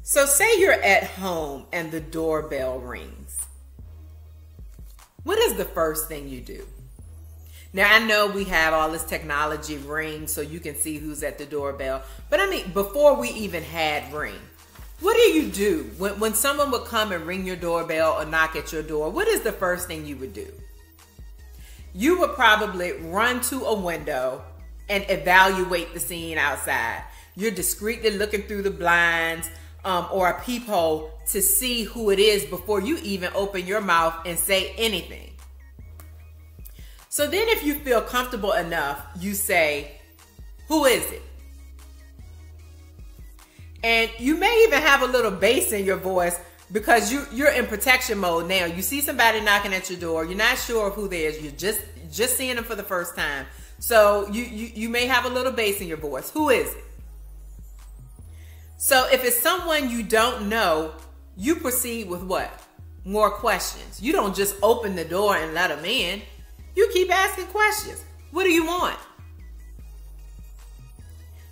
So say you're at home and the doorbell rings. What is the first thing you do? Now, I know we have all this technology, Ring, so you can see who's at the doorbell. But I mean, before we even had Ring, what do you do when someone would come and ring your doorbell or knock at your door? What is the first thing you would do? You would probably run to a window and evaluate the scene outside. You're discreetly looking through the blinds or a peephole to see who it is before you even open your mouth and say anything. So then if you feel comfortable enough, you say, who is it? And you may even have a little bass in your voice because you're in protection mode now. You see somebody knocking at your door. You're not sure of who they is. You're just seeing them for the first time. So you may have a little bass in your voice. Who is it? So if it's someone you don't know, you proceed with what? More questions. You don't just open the door and let them in. You keep asking questions. What do you want?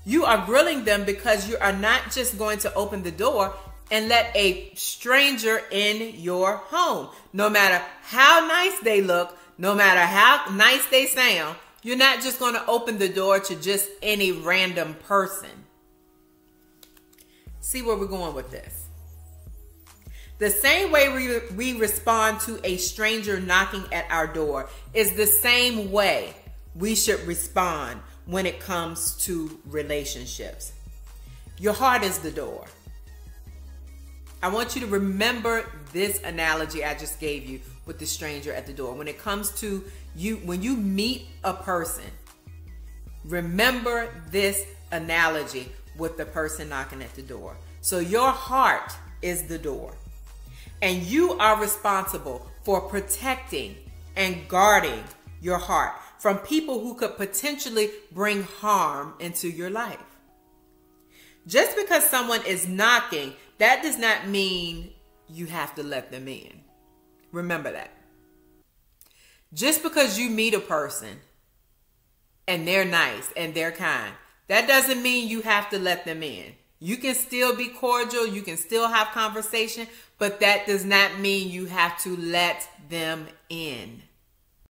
You are grilling them because you are not just going to open the door and let a stranger in your home. No matter how nice they look, no matter how nice they sound, you're not just going to open the door to just any random person. See where we're going with this. The same way we respond to a stranger knocking at our door is the same way we should respond when it comes to relationships. Your heart is the door. I want you to remember this analogy I just gave you with the stranger at the door. When it comes to you, when you meet a person, remember this analogy with the person knocking at the door. So your heart is the door. And you are responsible for protecting and guarding your heart from people who could potentially bring harm into your life. Just because someone is knocking, that does not mean you have to let them in. Remember that. Just because you meet a person and they're nice and they're kind, that doesn't mean you have to let them in. You can still be cordial, you can still have conversation, but that does not mean you have to let them in.